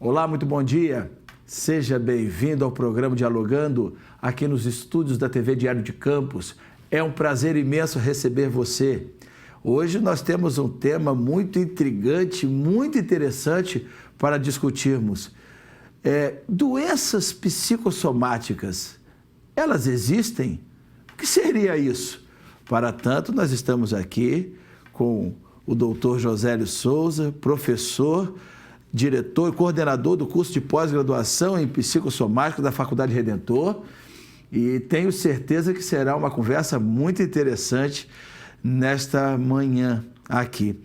Olá, muito bom dia. Seja bem-vindo ao programa Dialogando, aqui nos estúdios da TV Diário de Campos. É um prazer imenso receber você. Hoje nós temos um tema muito intrigante, muito interessante para discutirmos. Doenças psicossomáticas, elas existem? O que seria isso? Para tanto, nós estamos aqui com o doutor Josélio Souza, professor, diretor e coordenador do curso de pós-graduação em psicossomática da Faculdade Redentor, e tenho certeza que será uma conversa muito interessante nesta manhã aqui.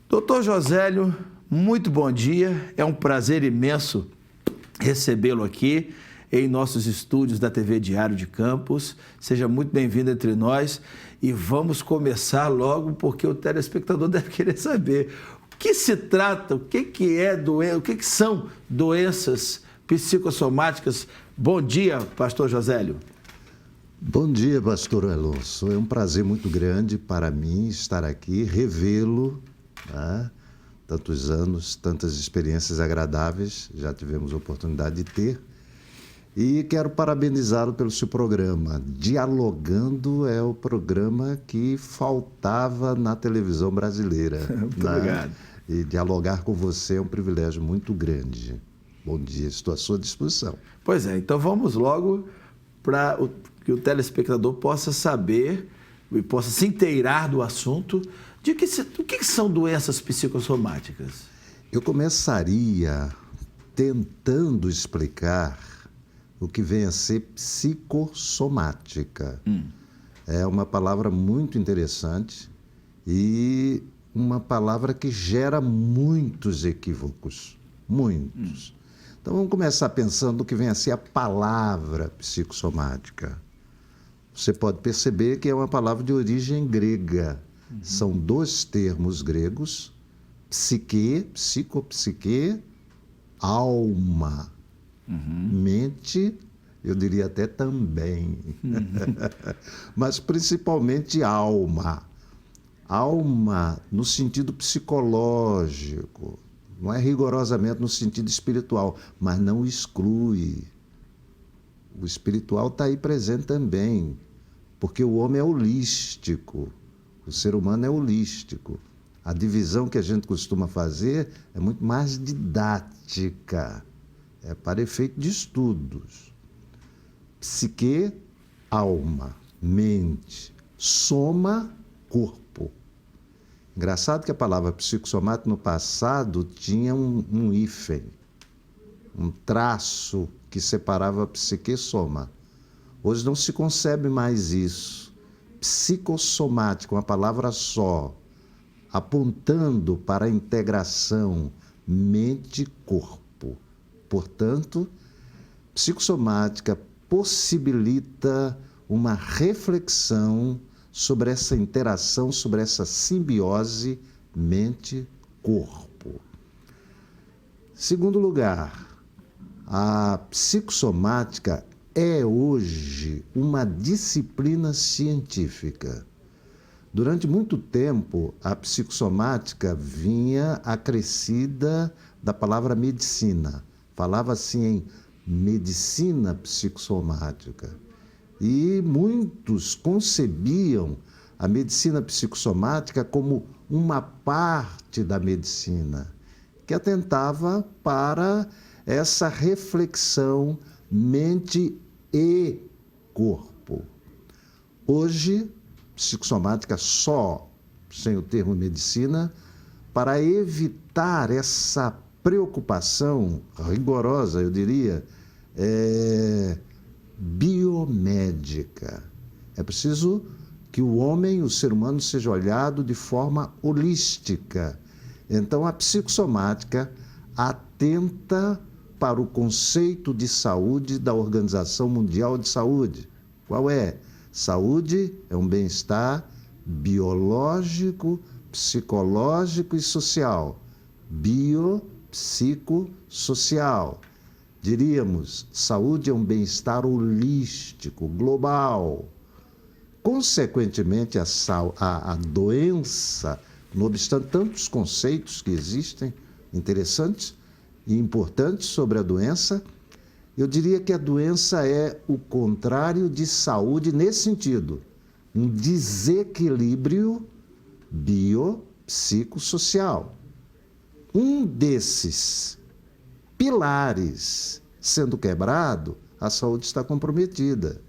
Doutor Josélio, muito bom dia, é um prazer imenso recebê-lo aqui em nossos estúdios da TV Diário de Campos. Seja muito bem-vindo entre nós e vamos começar logo, porque o telespectador deve querer saber o que se trata, o que são doenças psicossomáticas. Bom dia, pastor Josélio. Bom dia, pastor Alonso. É um prazer muito grande para mim estar aqui, revê-lo, né? Tantos anos, tantas experiências agradáveis, já tivemos a oportunidade de ter. E quero parabenizá-lo pelo seu programa. Dialogando é o programa que faltava na televisão brasileira. Muito obrigado. E dialogar com você é um privilégio muito grande. Bom dia, estou à sua disposição. Pois é, então vamos logo para que o telespectador possa saber e possa se inteirar do assunto o que são doenças psicossomáticas. Eu começaria tentando explicar o que vem a ser psicossomática. É uma palavra muito interessante e uma palavra que gera muitos equívocos, muitos. Então vamos começar pensando o que vem a ser a palavra psicossomática. Você pode perceber que é uma palavra de origem grega. São dois termos gregos, psique, psicopsique, alma. Mente, eu diria até também, mas principalmente alma. Alma no sentido psicológico, não é rigorosamente no sentido espiritual, mas não exclui. O espiritual está aí presente também, porque o homem é holístico, o ser humano é holístico. A divisão que a gente costuma fazer é muito mais didática. É para efeito de estudos. Psique, alma, mente, soma, corpo. Engraçado que a palavra psicossomática no passado tinha um hífen, um traço que separava psique e soma. Hoje não se concebe mais isso. Psicossomática, uma palavra só, apontando para a integração mente-corpo. Portanto, psicossomática possibilita uma reflexão sobre essa interação, sobre essa simbiose mente-corpo. Segundo lugar, a psicossomática é hoje uma disciplina científica. Durante muito tempo, a psicossomática vinha acrescida da palavra medicina. Falava assim em medicina psicossomática. E muitos concebiam a medicina psicossomática como uma parte da medicina, que atentava para essa reflexão mente e corpo. Hoje, psicossomática só, sem o termo medicina, para evitar essa preocupação rigorosa, eu diria, biomédica. É preciso que o homem, o ser humano, seja olhado de forma holística. Então, a psicossomática atenta para o conceito de saúde da Organização Mundial de Saúde. Qual é? Saúde é um bem-estar biológico, psicológico e social. Biopsicossocial. Diríamos, saúde é um bem-estar holístico, global. Consequentemente, a doença, não obstante tantos conceitos que existem interessantes, e importante sobre a doença, eu diria que a doença é o contrário de saúde nesse sentido. Um desequilíbrio biopsicossocial. Um desses pilares sendo quebrado, a saúde está comprometida.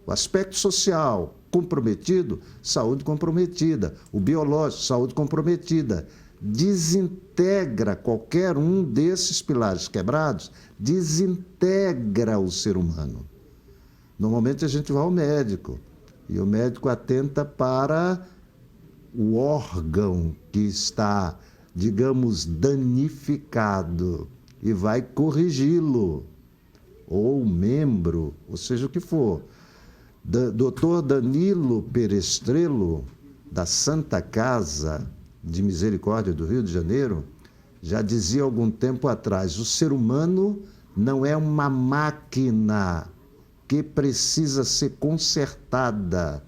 O aspecto social comprometido, saúde comprometida. O biológico, saúde comprometida. Desintegra qualquer um desses pilares quebrados, desintegra o ser humano. Normalmente a gente vai ao médico e o médico atenta para o órgão que está, digamos, danificado e vai corrigi-lo, ou o membro, ou seja o que for. Dr. Danilo Perestrello, da Santa Casa de Misericórdia do Rio de Janeiro, já dizia há algum tempo atrás: o ser humano não é uma máquina que precisa ser consertada,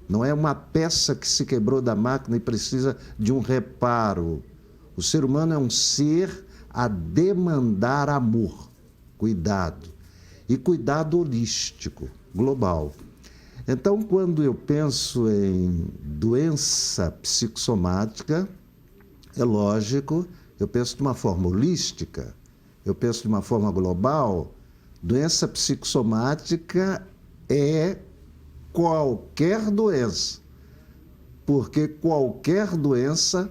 não é uma peça que se quebrou da máquina e precisa de um reparo. O ser humano é um ser a demandar amor, cuidado, e cuidado holístico, global. Então, quando eu penso em doença psicossomática, é lógico, eu penso de uma forma holística, eu penso de uma forma global. Doença psicossomática é qualquer doença, porque qualquer doença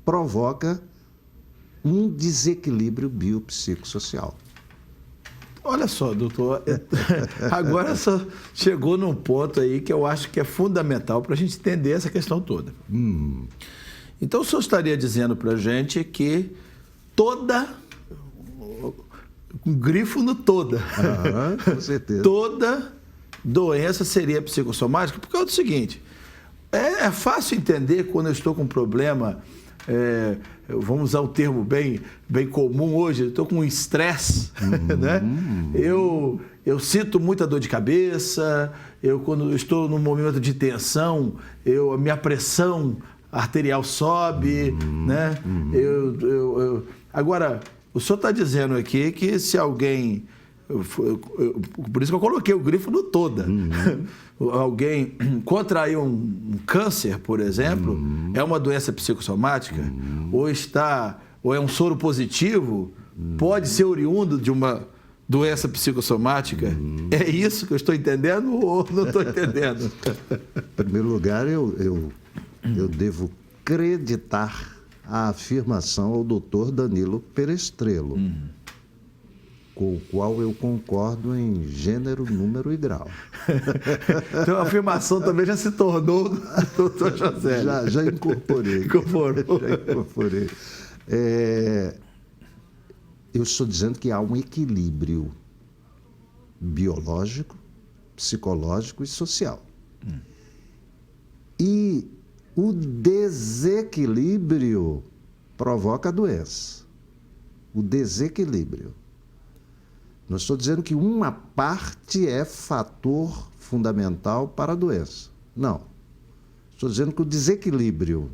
provoca um desequilíbrio biopsicossocial. Olha só, doutor, agora só chegou num ponto aí que eu acho que é fundamental para a gente entender essa questão toda. Então, o senhor estaria dizendo para a gente que um grifo no toda, com certeza. Toda doença seria psicossomática, porque é o seguinte, é fácil entender quando eu estou com um problema, vamos usar um termo bem comum hoje, eu estou com um estresse, né? Eu sinto muita dor de cabeça, quando eu estou num momento de tensão, a minha pressão arterial sobe, né? Agora, o senhor está dizendo aqui que se alguém... Por isso que eu coloquei o grifo no toda. Alguém contrair um câncer, por exemplo, é uma doença psicossomática, ou é um soro positivo, pode ser oriundo de uma doença psicossomática. É isso que eu estou entendendo ou não estou entendendo? Em primeiro lugar, eu devo creditar a afirmação ao doutor Danilo Perestrello, com o qual eu concordo em gênero, número e grau. Então a afirmação também já se tornou do doutor José. Já incorporei. Já incorporei. Eu estou dizendo que há um equilíbrio biológico, psicológico e social. E o desequilíbrio provoca a doença. O desequilíbrio. Não estou dizendo que uma parte é fator fundamental para a doença. Não. Estou dizendo que o desequilíbrio,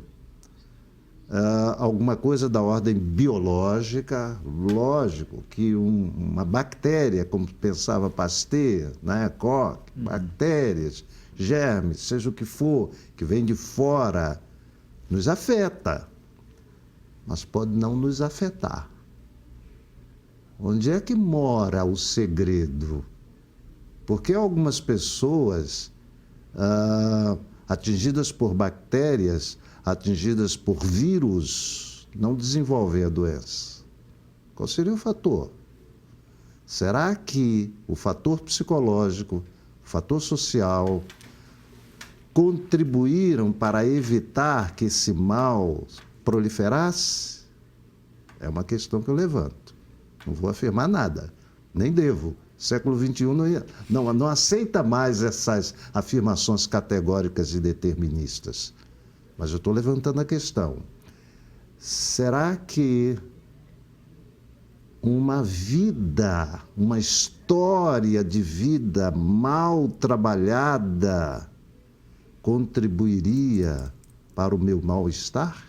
alguma coisa da ordem biológica, lógico que uma bactéria, como pensava Pasteur, né, Koch, bactérias, germes, seja o que for, que vem de fora, nos afeta, mas pode não nos afetar. Onde é que mora o segredo? Porque algumas pessoas atingidas por bactérias, atingidas por vírus, não desenvolvem a doença. Qual seria o fator? Será que o fator psicológico, o fator social, contribuíram para evitar que esse mal proliferasse? É uma questão que eu levanto. Não vou afirmar nada, nem devo. O século XXI não aceita mais essas afirmações categóricas e deterministas. Mas eu estou levantando a questão. Será que uma vida, uma história de vida mal trabalhada contribuiria para o meu mal-estar?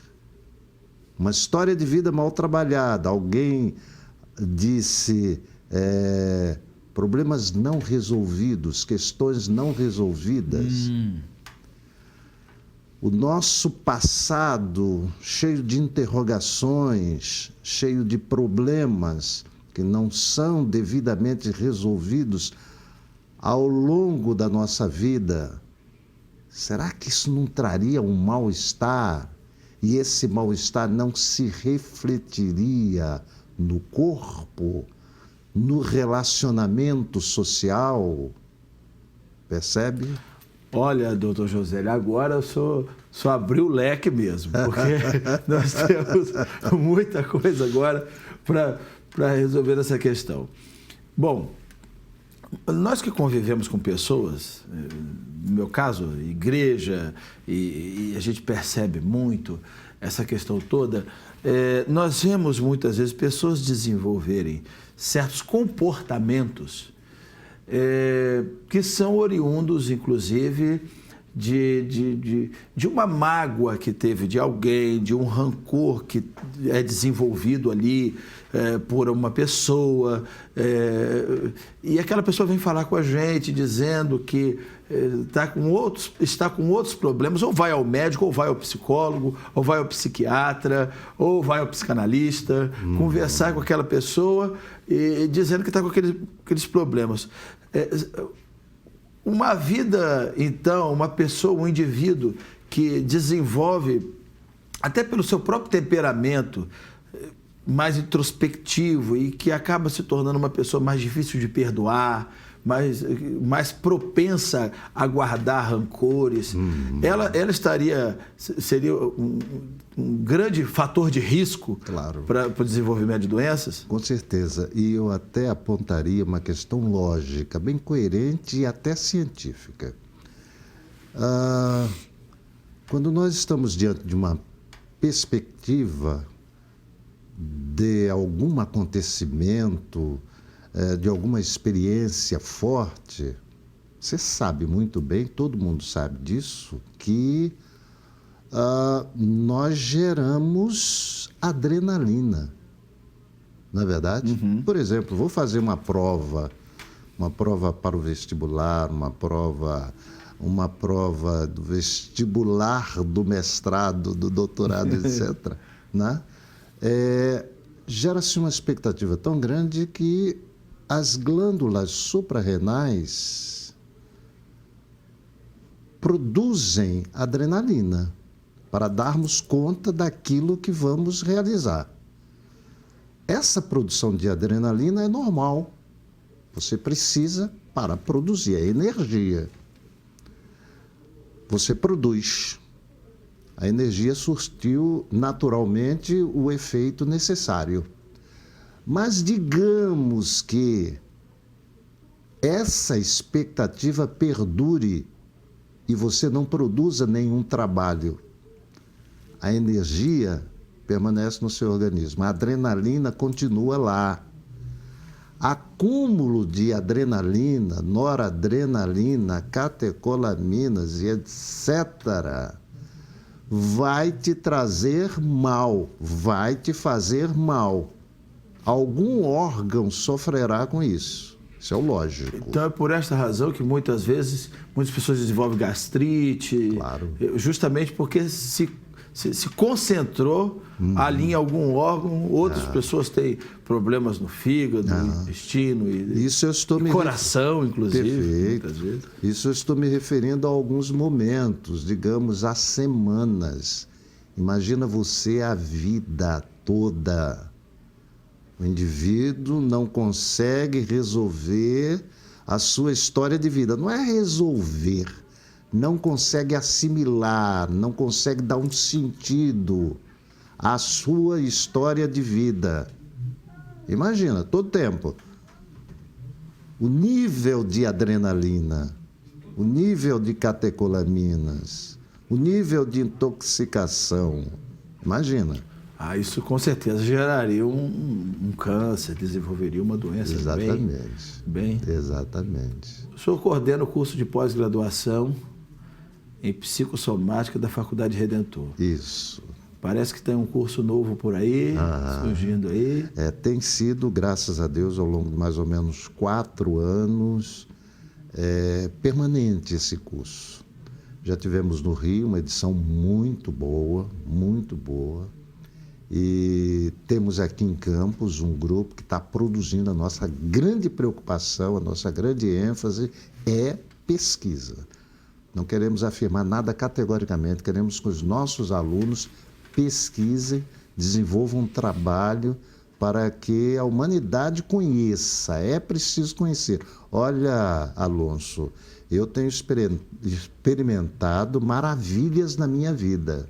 Uma história de vida mal trabalhada, alguém disse problemas não resolvidos, questões não resolvidas. O nosso passado cheio de interrogações, cheio de problemas que não são devidamente resolvidos ao longo da nossa vida, será que isso não traria um mal-estar? E esse mal-estar não se refletiria no corpo, no relacionamento social? Percebe? Olha, doutor José, agora eu só abri o leque mesmo, porque nós temos muita coisa agora para resolver essa questão. Bom, nós que convivemos com pessoas, no meu caso, igreja, e a gente percebe muito essa questão toda, nós vemos muitas vezes pessoas desenvolverem certos comportamentos que são oriundos, inclusive, de uma mágoa que teve de alguém, de um rancor que é desenvolvido ali por uma pessoa, e aquela pessoa vem falar com a gente dizendo que está com outros problemas, ou vai ao médico, ou vai ao psicólogo, ou vai ao psiquiatra, ou vai ao psicanalista, conversar com aquela pessoa e dizendo que está com aqueles problemas. Uma vida, então, uma pessoa, um indivíduo que desenvolve, até pelo seu próprio temperamento, mais introspectivo e que acaba se tornando uma pessoa mais difícil de perdoar, mais propensa a guardar rancores, ela seria um grande fator de risco, claro, para o desenvolvimento de doenças? Com certeza. E eu até apontaria uma questão lógica, bem coerente e até científica. Quando nós estamos diante de uma perspectiva de algum acontecimento, de alguma experiência forte, você sabe muito bem, todo mundo sabe disso, que nós geramos adrenalina, não é verdade? Por exemplo, vou fazer uma prova para o vestibular, uma prova do vestibular, do mestrado, do doutorado, etc., né? Gera-se uma expectativa tão grande que as glândulas suprarrenais produzem adrenalina para darmos conta daquilo que vamos realizar. Essa produção de adrenalina é normal. Você precisa para produzir a energia. Você produz. A energia surtiu naturalmente o efeito necessário. Mas digamos que essa expectativa perdure e você não produza nenhum trabalho. A energia permanece no seu organismo, a adrenalina continua lá. Acúmulo de adrenalina, noradrenalina, catecolaminas e etc., vai te trazer mal, vai te fazer mal. Algum órgão sofrerá com isso. Isso é o lógico. Então é por esta razão que muitas vezes muitas pessoas desenvolvem gastrite, claro, justamente porque se concentrou ali em algum órgão. Outras pessoas têm problemas no fígado, no intestino e coração, inclusive. Perfeito. Muitas vezes. Isso eu estou me referindo a alguns momentos, digamos, a semanas. Imagina você a vida toda. O indivíduo não consegue resolver a sua história de vida. Não é resolver, não consegue assimilar, não consegue dar um sentido à sua história de vida. Imagina, todo tempo. O nível de adrenalina, o nível de catecolaminas, o nível de intoxicação. Imagina. Isso com certeza geraria um câncer, desenvolveria uma doença. Exatamente. O senhor coordena o curso de pós-graduação em psicossomática da Faculdade Redentor. Isso. Parece que tem um curso novo por aí, surgindo aí. Tem sido, graças a Deus, ao longo de mais ou menos 4 anos, permanente esse curso. Já tivemos no Rio uma edição muito boa, muito boa. E temos aqui em Campos um grupo que está produzindo. A nossa grande preocupação, a nossa grande ênfase é pesquisa. Não queremos afirmar nada categoricamente, queremos que os nossos alunos pesquisem, desenvolvam um trabalho para que a humanidade conheça. É preciso conhecer. Olha, Alonso, eu tenho experimentado maravilhas na minha vida.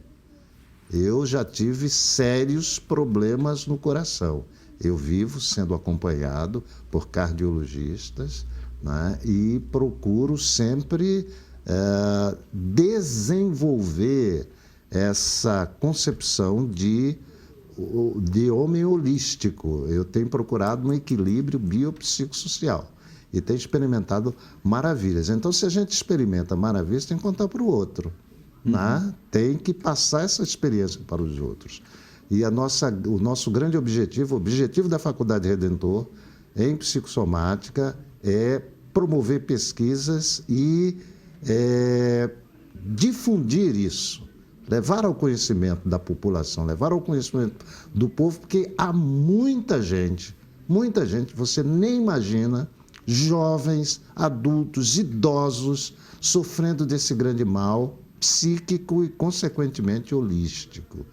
Eu já tive sérios problemas no coração. Eu vivo sendo acompanhado por cardiologistas, né, e procuro sempre desenvolver essa concepção de homem holístico. Eu tenho procurado um equilíbrio biopsicossocial e tenho experimentado maravilhas. Então, se a gente experimenta maravilhas, tem que contar para o outro. Né? Tem que passar essa experiência para os outros. E o nosso grande objetivo, o objetivo da Faculdade Redentor em psicossomática é promover pesquisas e difundir isso, levar ao conhecimento da população, levar ao conhecimento do povo, porque há muita gente, você nem imagina, jovens, adultos, idosos, sofrendo desse grande mal psíquico e, consequentemente, holístico.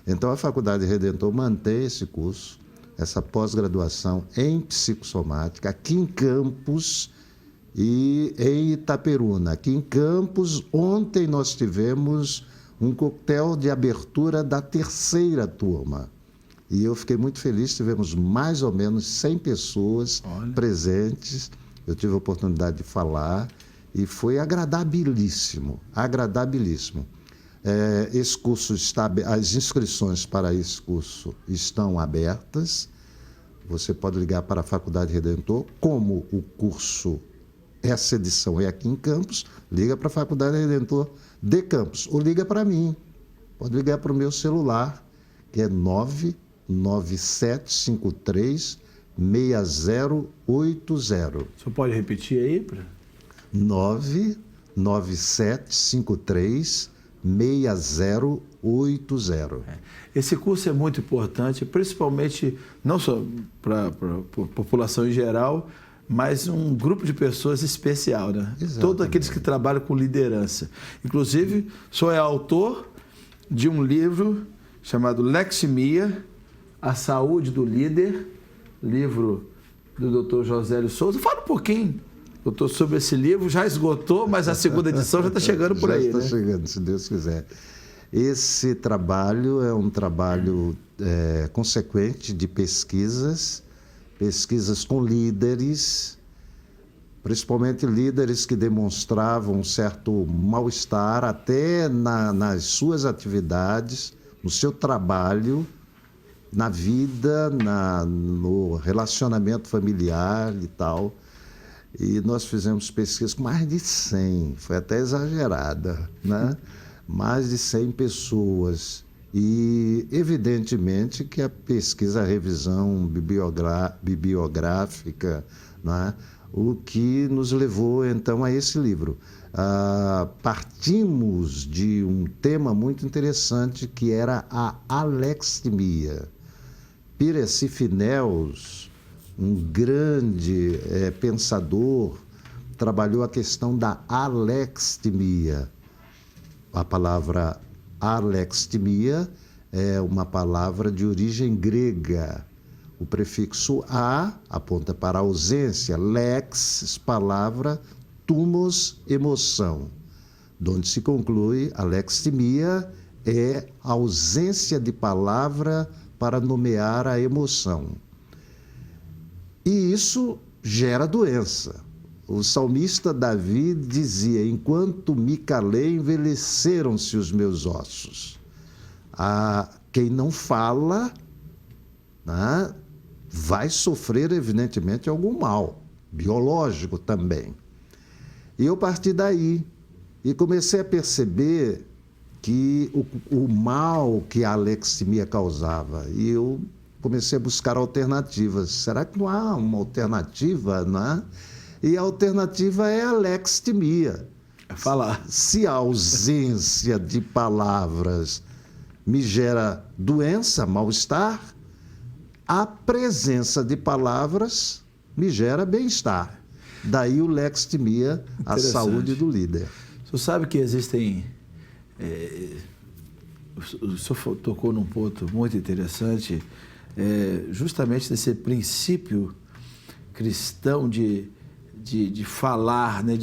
Então, a Faculdade Redentor mantém esse curso, essa pós-graduação em psicossomática, aqui em Campos e em Itaperuna. Aqui em Campos, ontem nós tivemos um coquetel de abertura da 3ª turma. E eu fiquei muito feliz, tivemos mais ou menos 100 pessoas presentes. Eu tive a oportunidade de falar. E foi agradabilíssimo, agradabilíssimo. Esse curso as inscrições para esse curso estão abertas. Você pode ligar para a Faculdade Redentor. Como o curso, essa edição é aqui em Campos, liga para a Faculdade Redentor de Campos. Ou liga para mim. Pode ligar para o meu celular, que é 99753-6080. Você pode repetir aí? 99753-6080. Esse curso é muito importante, principalmente não só para a população em geral, mas um grupo de pessoas especial, né? Todos aqueles que trabalham com liderança. Inclusive, o senhor é autor de um livro chamado Leximia, A Saúde do Líder, livro do Dr. Josélio Souza. Fala um pouquinho, doutor, sobre esse livro. Já esgotou, mas a 2ª edição já está chegando por aí, né? Já está chegando, se Deus quiser. Esse trabalho é um trabalho consequente de pesquisas com líderes, principalmente líderes que demonstravam um certo mal-estar até nas suas atividades, no seu trabalho, na vida, no relacionamento familiar e tal. E nós fizemos pesquisa com mais de 100, foi até exagerada, né? Mais de 100 pessoas. E, evidentemente, que a pesquisa, a revisão bibliográfica, né? O que nos levou, então, a esse livro. Partimos de um tema muito interessante, que era a alexithymia. Peirce Finels, um grande pensador, trabalhou a questão da alexithymia. A palavra alexithymia é uma palavra de origem grega. O prefixo a aponta para a ausência, lex, palavra, thumos, emoção. De onde se conclui, alexithymia é a ausência de palavra para nomear a emoção. E isso gera doença. O salmista Davi dizia: enquanto me calei, envelheceram-se os meus ossos. Quem não fala, né, vai sofrer, evidentemente, algum mal, biológico também. E eu parti daí e comecei a perceber que o mal que a alexithymia causava. E eu comecei a buscar alternativas. Será que não há uma alternativa, né? E a alternativa é a alexithymia. É falar. Se a ausência de palavras me gera doença, mal-estar, a presença de palavras me gera bem-estar. Daí o lexithymia, a saúde do líder. Você sabe que existem... o senhor tocou num ponto muito interessante, justamente nesse princípio cristão de falar, né?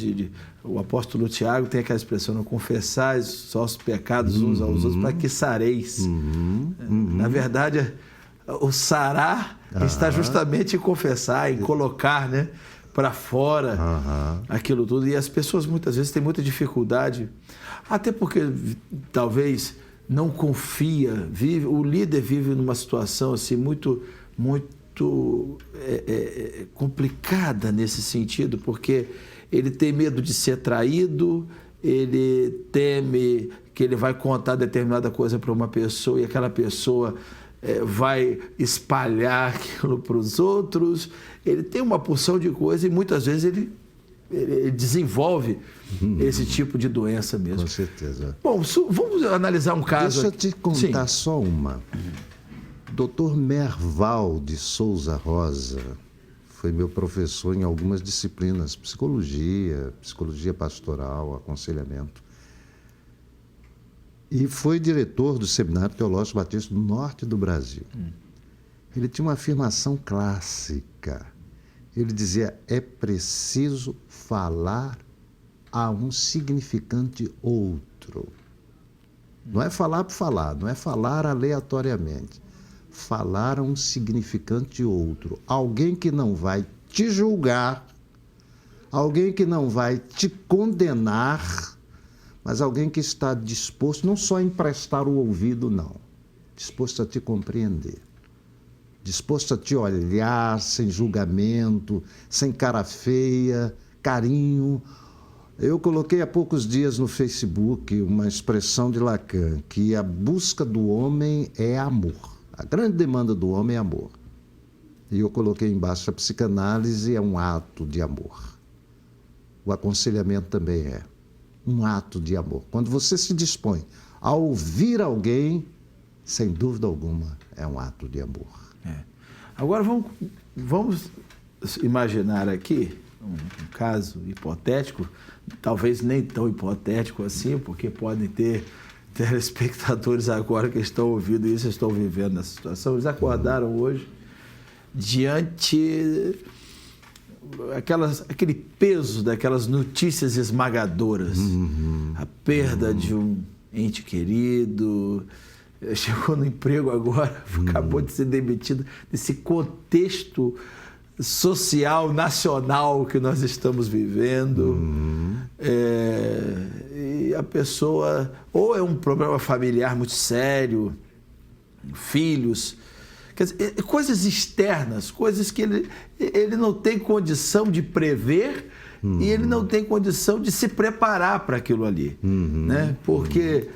O apóstolo Tiago tem aquela expressão: não confessais só os pecados uns aos outros para que sareis. Na verdade, o sarar está justamente em confessar, em colocar, né, para fora aquilo tudo. E as pessoas muitas vezes têm muita dificuldade, até porque talvez não confia, o líder vive numa situação assim muito complicada nesse sentido, porque ele tem medo de ser traído, ele teme que ele vai contar determinada coisa para uma pessoa e aquela pessoa vai espalhar aquilo para os outros. Ele tem uma porção de coisa e muitas vezes ele desenvolve esse tipo de doença mesmo. Com certeza. Bom, vamos analisar um caso. Deixa eu te contar só uma. Dr. Merval de Souza Rosa foi meu professor em algumas disciplinas, psicologia pastoral, aconselhamento. E foi diretor do Seminário Teológico Batista do Norte do Brasil. Ele tinha uma afirmação clássica. Ele dizia: é preciso falar a um significante outro. Não é falar por falar, não é falar aleatoriamente. Falar a um significante outro. Alguém que não vai te julgar, alguém que não vai te condenar, mas alguém que está disposto não só a emprestar o ouvido, não, disposto a te compreender, disposto a te olhar sem julgamento, sem cara feia, carinho. Eu coloquei há poucos dias no Facebook uma expressão de Lacan, que a busca do homem é amor. A grande demanda do homem é amor. E eu coloquei embaixo: a psicanálise é um ato de amor. O aconselhamento também é um ato de amor. Quando você se dispõe a ouvir alguém, sem dúvida alguma, é um ato de amor. Agora vamos imaginar aqui um caso hipotético, talvez nem tão hipotético assim, porque podem ter telespectadores agora que estão ouvindo isso, estão vivendo essa situação. Eles acordaram hoje diante aquele peso daquelas notícias esmagadoras, a perda de um ente querido, chegou no emprego agora, acabou de ser demitido, nesse contexto social, nacional que nós estamos vivendo. E a pessoa, ou é um problema familiar muito sério, filhos, quer dizer, coisas externas, coisas que ele não tem condição de prever e ele não tem condição de se preparar para aquilo ali, né? Porque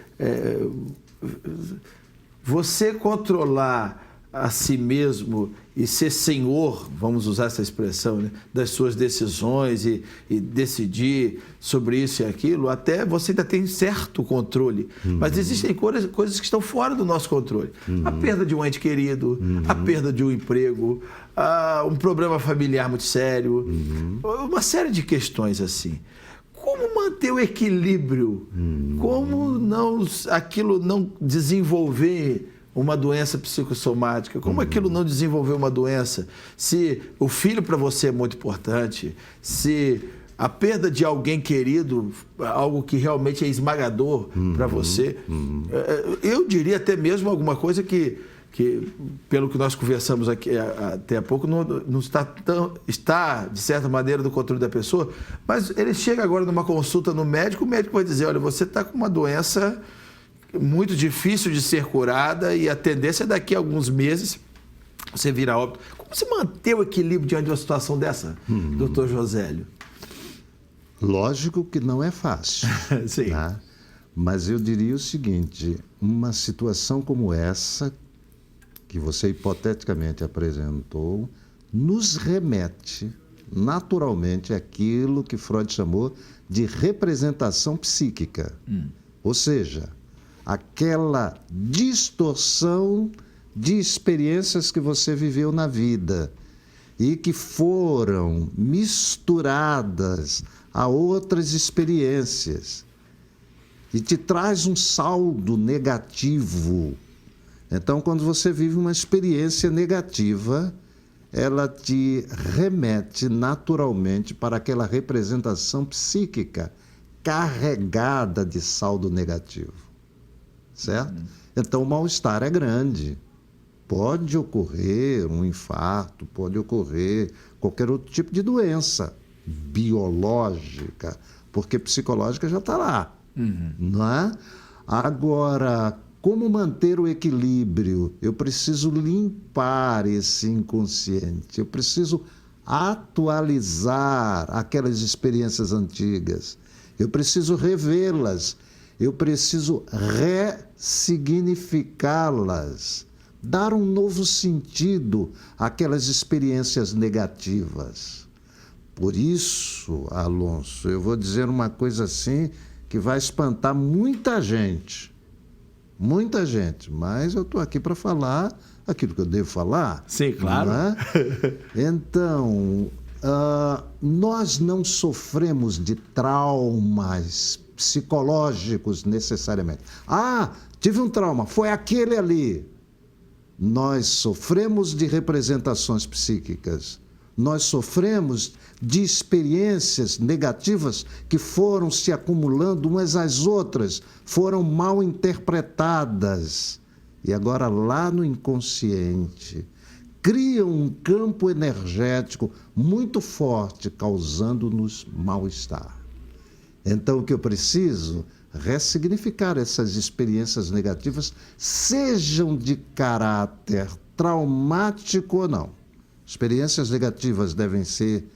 você controlar a si mesmo e ser senhor, vamos usar essa expressão, né, das suas decisões e decidir sobre isso e aquilo, até você ainda tem certo controle. Mas existem coisas que estão fora do nosso controle. A perda de um ente querido, a perda de um emprego, um problema familiar muito sério, uma série de questões assim. Como manter o equilíbrio? Como aquilo não desenvolver uma doença psicossomática? Como aquilo não desenvolver uma doença? Se o filho para você é muito importante, se a perda de alguém querido, algo que realmente é esmagador para você, eu diria até mesmo alguma coisa que pelo que nós conversamos aqui até há pouco, não está, de certa maneira, do controle da pessoa, mas ele chega agora numa consulta no médico, o médico vai dizer: olha, você está com uma doença muito difícil de ser curada e a tendência é daqui a alguns meses você virar óbito. Como você manter o equilíbrio diante de uma situação dessa, Dr. Josélio? Lógico que não é fácil. Sim. Tá? Mas eu diria o seguinte, uma situação como essa, que você hipoteticamente apresentou, nos remete naturalmente àquilo que Freud chamou de representação psíquica. Ou seja, aquela distorção de experiências que você viveu na vida e que foram misturadas a outras experiências e te traz um saldo negativo. Então, quando você vive uma experiência negativa, ela te remete naturalmente para aquela representação psíquica carregada de saldo negativo, certo? Então, o mal-estar é grande. Pode ocorrer um infarto, pode ocorrer qualquer outro tipo de doença biológica, porque psicológica já está lá, não é? Agora, como manter o equilíbrio? Eu preciso limpar esse inconsciente, eu preciso atualizar aquelas experiências antigas, eu preciso revê-las, eu preciso ressignificá-las, dar um novo sentido àquelas experiências negativas. Por isso, Alonso, eu vou dizer uma coisa assim que vai espantar muita gente, mas eu estou aqui para falar aquilo que eu devo falar. Sim, claro. Não é? Então, nós não sofremos de traumas psicológicos necessariamente. Ah, tive um trauma, foi aquele ali. Nós sofremos de representações psíquicas, nós sofremos de experiências negativas que foram se acumulando umas às outras, foram mal interpretadas. E agora, lá no inconsciente, criam um campo energético muito forte, causando-nos mal-estar. Então, o que eu preciso? Ressignificar essas experiências negativas, sejam de caráter traumático ou não. Experiências negativas devem ser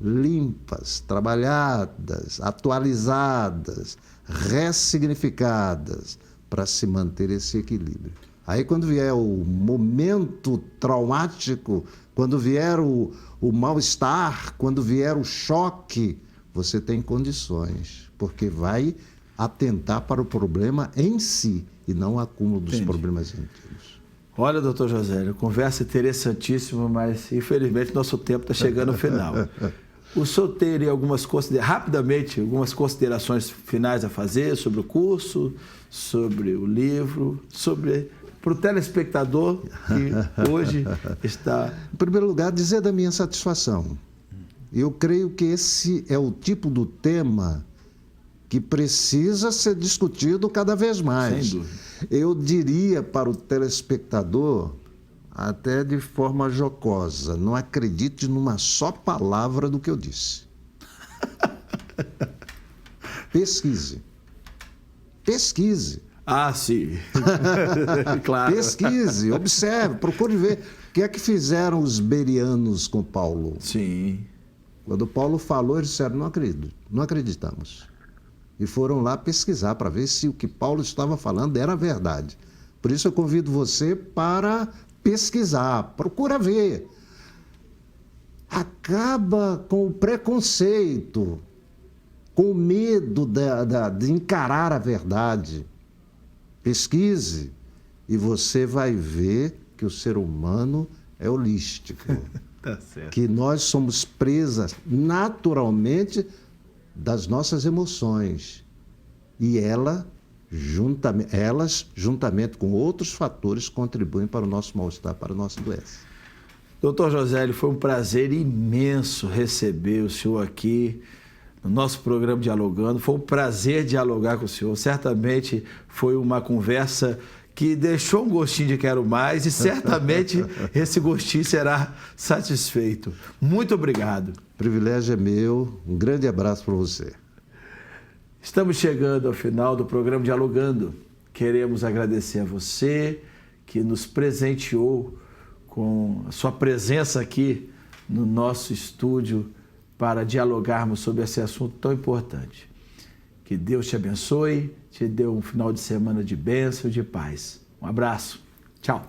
limpas, trabalhadas, atualizadas, ressignificadas, para se manter esse equilíbrio. Aí, quando vier o momento traumático, quando vier o mal-estar, quando vier o choque, você tem condições, porque vai atentar para o problema em si e não o acúmulo dos problemas antigos. Olha, doutor Josélio, conversa interessantíssima, mas infelizmente nosso tempo está chegando ao final. O senhor teria rapidamente algumas considerações finais a fazer sobre o curso, sobre o livro, para o telespectador que hoje está... Em primeiro lugar, dizer da minha satisfação. Eu creio que esse é o tipo do tema que precisa ser discutido cada vez mais. Sem dúvida. Eu diria para o telespectador, até de forma jocosa, não acredite numa só palavra do que eu disse. Pesquise. Pesquise. Ah, sim. Claro. Pesquise, observe, procure ver. O que é que fizeram os berianos com Paulo? Sim. Quando Paulo falou, eles disseram, não acredito, não acreditamos. E foram lá pesquisar para ver se o que Paulo estava falando era verdade. Por isso eu convido você para pesquisar, procura ver. Acaba com o preconceito, com o medo de encarar a verdade. Pesquise e você vai ver que o ser humano é holístico. Tá certo. Que nós somos presas naturalmente das nossas emoções. E elas, juntamente com outros fatores, contribuem para o nosso mal-estar, para a nossa doença. Doutor Josélio, foi um prazer imenso receber o senhor aqui no nosso programa Dialogando. Foi um prazer dialogar com o senhor. Certamente foi uma conversa que deixou um gostinho de quero mais e certamente esse gostinho será satisfeito. Muito obrigado. O privilégio é meu. Um grande abraço para você. Estamos chegando ao final do programa Dialogando. Queremos agradecer a você que nos presenteou com a sua presença aqui no nosso estúdio para dialogarmos sobre esse assunto tão importante. Que Deus te abençoe, te dê um final de semana de bênção e de paz. Um abraço. Tchau.